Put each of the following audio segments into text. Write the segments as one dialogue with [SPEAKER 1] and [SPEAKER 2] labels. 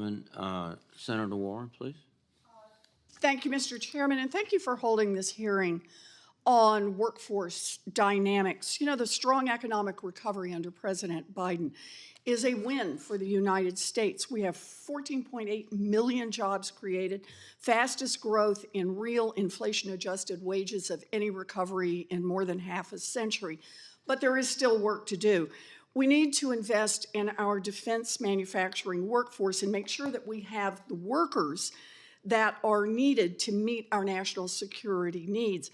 [SPEAKER 1] Development. Senator Warren, please.
[SPEAKER 2] Thank you, Mr. Chairman, and thank you for holding this hearing on workforce dynamics. You know, the strong economic recovery under President Biden is a win for the United States. We have 14.8 million jobs created, fastest growth in real inflation-adjusted wages of any recovery in more than half a century. But there is still work to do. We need to invest in our defense manufacturing workforce and make sure that we have the workers that are needed to meet our national security needs.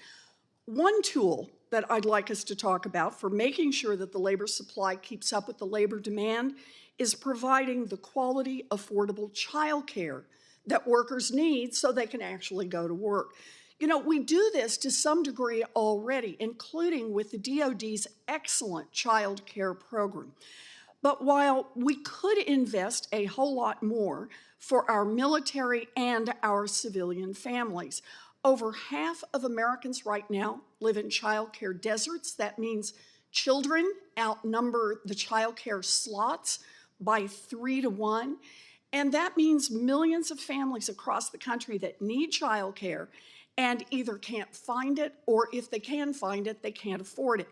[SPEAKER 2] One tool that I'd like us to talk about for making sure that the labor supply keeps up with the labor demand is providing the quality, affordable childcare that workers need so they can actually go to work. You know, we do this to some degree already, including with the DoD's excellent child care program. But while we could invest a whole lot more for our military and our civilian families, over half of Americans right now live in child care deserts. That means children outnumber the child care slots by 3 to 1. And that means millions of families across the country that need child care and either can't find it, or if they can find it, they can't afford it.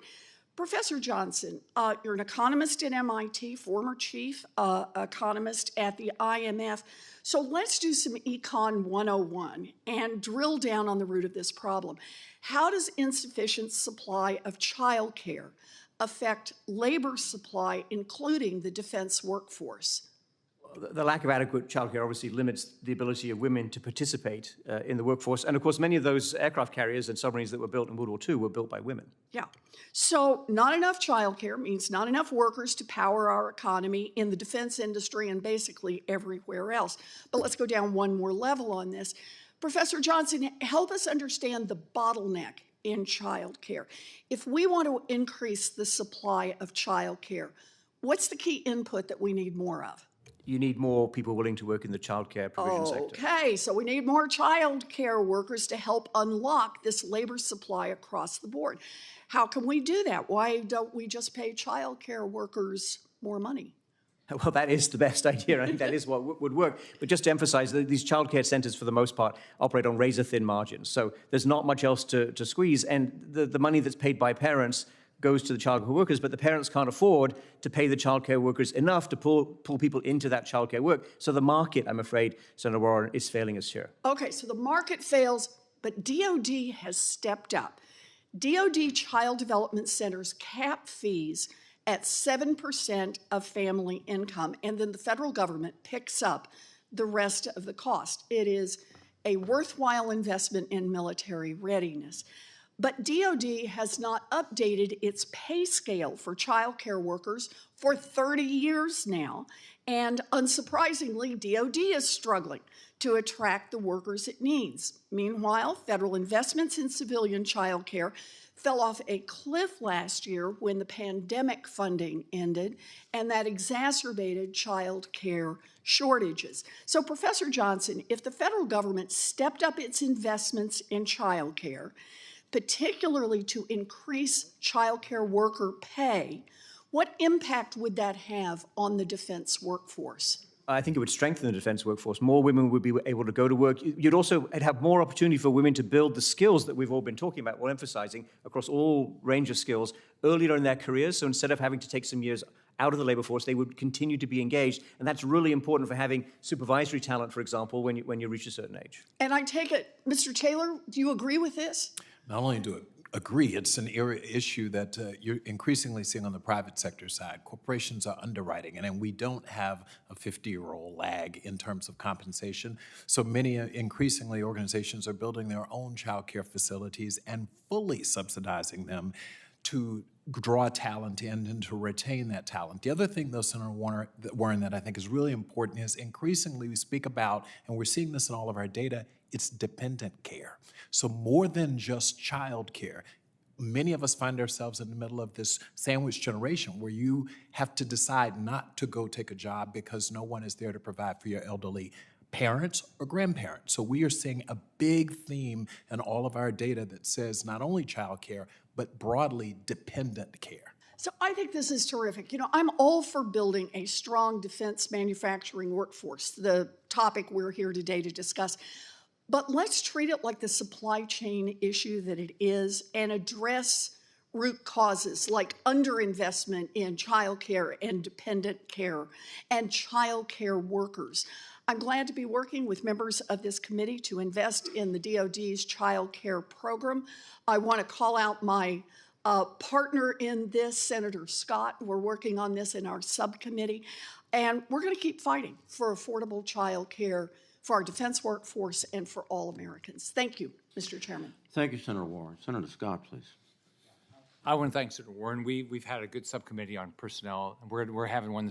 [SPEAKER 2] Professor Johnson, you're an economist at MIT, former chief economist at the IMF. So let's do some Econ 101 and drill down on the root of this problem. How does insufficient supply of childcare affect labor supply, including the defense workforce?
[SPEAKER 3] The lack of adequate childcare obviously limits the ability of women to participate in the workforce. And of course, many of those aircraft carriers and submarines that were built in World War II were built by women.
[SPEAKER 2] Yeah. So not enough childcare means not enough workers to power our economy in the defense industry and basically everywhere else. But let's go down one more level on this. Professor Johnson, help us understand the bottleneck in childcare. If we want to increase the supply of childcare, what's the key input that we need more of?
[SPEAKER 3] You need more people willing to work in the childcare provision sector.
[SPEAKER 2] Okay, so we need more child care workers to help unlock this labor supply across the board. How can we do that? Why don't we just pay child care workers more money?
[SPEAKER 3] Well, that is the best idea. I think that is what would work. But just to emphasize, that these childcare centers, for the most part, operate on razor-thin margins. So there's not much else to squeeze. And the money that's paid by parents goes to the childcare workers, but the parents can't afford to pay the childcare workers enough to pull people into that childcare work. So the market, I'm afraid, Senator Warren, is failing us here.
[SPEAKER 2] Okay, so the market fails, but DOD has stepped up. DOD child development centers cap fees at 7% of family income, and then the federal government picks up the rest of the cost. It is a worthwhile investment in military readiness. But DOD has not updated its pay scale for child care workers for 30 years now. And unsurprisingly, DOD is struggling to attract the workers it needs. Meanwhile, federal investments in civilian child care fell off a cliff last year when the pandemic funding ended, and that exacerbated child care shortages. So, Professor Johnson, if the federal government stepped up its investments in child care, particularly to increase child care worker pay, what impact would that have on the defense workforce?
[SPEAKER 3] I think it would strengthen the defense workforce. More women would be able to go to work. You'd also have more opportunity for women to build the skills that we've all been talking about, or emphasizing across all range of skills earlier in their careers. So instead of having to take some years out of the labor force, they would continue to be engaged. And that's really important for having supervisory talent, for example, when you reach a certain age.
[SPEAKER 2] And I take it, Mr. Taylor, do you agree with this?
[SPEAKER 4] Not only do I agree, it's an issue that you're increasingly seeing on the private sector side. Corporations are underwriting, and we don't have a 50-year-old lag in terms of compensation. So many, increasingly, organizations are building their own child care facilities and fully subsidizing them to draw talent in and to retain that talent. The other thing, though, Senator Warren, that I think is really important is increasingly we speak about, and we're seeing this in all of our data, it's dependent care. So more than just child care. Many of us find ourselves in the middle of this sandwich generation where you have to decide not to go take a job because no one is there to provide for your elderly parents or grandparents. So we are seeing a big theme in all of our data that says not only child care, but broadly dependent care.
[SPEAKER 2] So I think this is terrific. You know, I'm all for building a strong defense manufacturing workforce, the topic we're here today to discuss. But let's treat it like the supply chain issue that it is and address root causes like underinvestment in childcare and dependent care and childcare workers. I'm glad to be working with members of this committee to invest in the DoD's child care program. I want to call out my partner in this, Senator Scott. We're working on this in our subcommittee, and we're going to keep fighting for affordable child care for our defense workforce and for all Americans. Thank you, Mr. Chairman.
[SPEAKER 1] Thank you, Senator Warren. Senator Scott, please.
[SPEAKER 5] I want to thank Senator Warren. We've had a good subcommittee on personnel, and we're having one